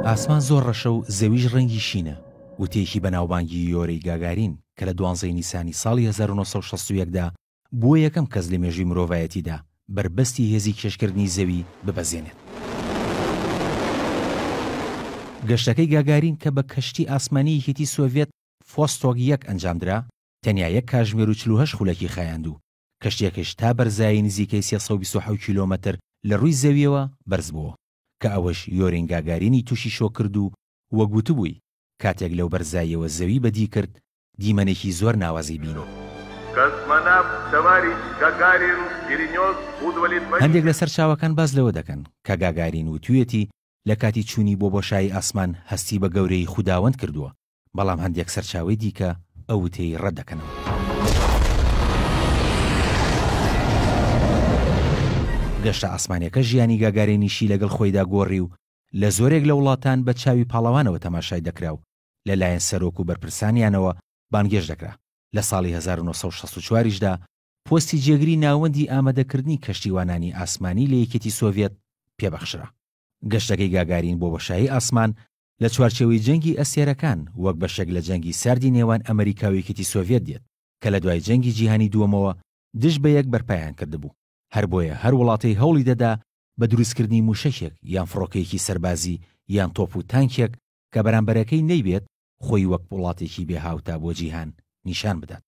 ئاسمان زۆر ڕەشە و زەویش ڕەنگی شینە وتێکی بەناوبانگی یۆرەی گاگارین کە لە 12 نیسانی ساڵی 1961دا بووە یەکەم کەس لە مێژووی مرۆڤایەتیدا بربەستی هێزی کێشکردنی زەوی ببەزێنێت. گەشتەکەی گاگارین کە بە کەشتی ئاسمانی یەکێتی سۆڤێت فۆستۆک 1 ئەنجامدرا تەنیا یەک کاژمێر و 48 خولەکی خایاند و کەشتێکش تا بەرزایی نزیکەی 327 کیلۆمەتر لە ڕووی زەویەوە بەرز بووە کە ئەوەش یۆرین گاگارینی تووشی شۆ کرد و وەگوتبووی کاتێک لەو بەرزاییەوە زەوی بەدی کرد دیمەنێکی زۆر ناوازی بینی. هەندێک لە سەرچاوەکان باز لەوە دەکەن کە گاگارین وتوێتی لە کاتی چوونی بۆ بۆشایی ئاسمان هەستی بە گەورەی خوداوەند کردووە، بەڵام هەندێک سەرچاوی دیکە ئەو وتەی ڕەت دەکەنەوە. گەشتە ئاسمانیەکە ژیانی گاگارینیشی لەگەڵ خۆیدا گۆڕی و لە زۆرێک لە وڵاتان بە چاوی پاڵەوانەوە تەماشای دەکرا و لەلایەن سەرۆک و بەرپرسانیانەوە بانگێش دەکرا. لە ساڵی 1964دا پۆستی جێگری ناوەندی ئامادەکردنی کەشتیوانانی ئاسمانی لە یەکێتی سۆڤێت پێبەخشرا. گەشتەکەی گاگارین بۆ بۆشایی ئاسمان لە چوارچێوەی جەنگی ئەسێرەکان وەک بەشێک لە جەنگی ساردی نێوان ئەمریکا و یەکێتی سۆڤێت دێت کە لە دوای جەنگی جیهانی دووەمەوە دژ بە یەک بەرپایان کردبوو. هەر بۆیە هەر وڵاتی هەوڵی دەدا بە دروستکردنی موشەکێک یان فڕۆکەیەکی سەربازی یان تۆپ و تانکێک کە بەرامبەرەکەی نەیبێت خۆی وەک وڵاتێکی بێهاوتا بۆ جیهان نیشان بدات.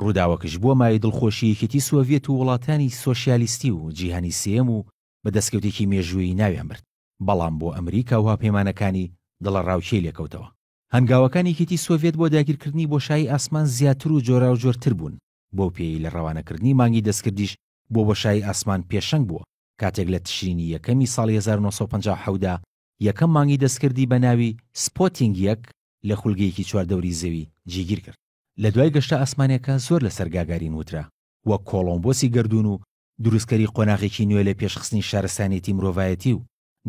ڕووداوەکەش بووە مای دڵخۆشی یەکێتی سۆڤێت و وڵاتانی سۆشیالیستی و جیهانی سێم و بە دەستکەوتێکی مێژووی ناویان برد، بەڵام بۆ ئەمریکا و هاوپەیمانەکانی دڵە ڕاوچەی لێکەوتەوە. هەنگاوەکانی یەکێتی سۆڤێت بۆ داگیرکردنی بۆشایی ئاسمان زیاتر و جۆرا و جۆرتر بوون، بۆ پێی لە ڕەوانەکردنی مانگی دەستکردیش بۆ بۆشایی ئاسمان پێشەنگ بووە کاتێک لە تشرینی یەکەمی ساڵی 1950دا یەکەم مانگی دەستکردی بە ناوی سپۆتینگ 1 لە خولگەیەکی چواردەوری زەوی جێگیر کرد. لە دوای گەشتە ئاسمانیەکە زۆر لەسەر گاگارین وترا وەک کۆڵۆمبۆسی گەردوون و دروستکەری قۆناغێکی نوێ لە پێشخستنی شارستانیەتی مرۆڤایەتی و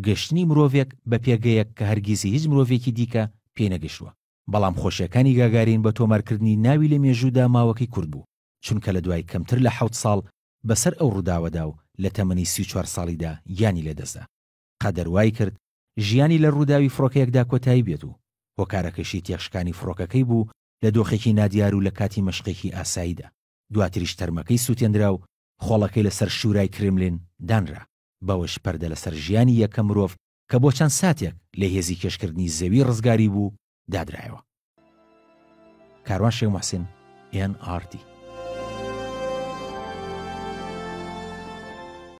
گەشتنی مرۆڤێک بە پێگەیەک کە هەرگیزی هیچ مرۆڤێکی دیکە پێنەگەشتووە. بەڵام خۆشیەکانی گاگارین بە تۆمارکردنی ناوی لە مێژوودا ماوەکەی کورد بوو، چونکە لە دوای کەمتر لە 7 ساڵ بەسەر ئەو ڕووداوەدا و لە تەمەنی 34 ساڵیدا یانی لەدەستدا. قەدەروای کرد ژیانی لە ڕووداوی فڕۆکەیەکدا کۆتایی بێت و هۆکارەکەشی تێخشکانی فڕۆکەکەی بوو لە دۆخێکی نادیار و لە کاتی مەشقێکی ئاساییدا. دواتریش تەرمەکەی سووتێنرا و خۆڵەکەی لەسەر شوورای کرێملین دانرا. بەوەش پەردە لەسەر ژیانی یەکەم مرۆڤ کە بۆ چەند ساتێک لە هێزی کێشکردنی زەوی ڕزگاری بوو دادرایەوە. کاروان شێخ موحسین NRT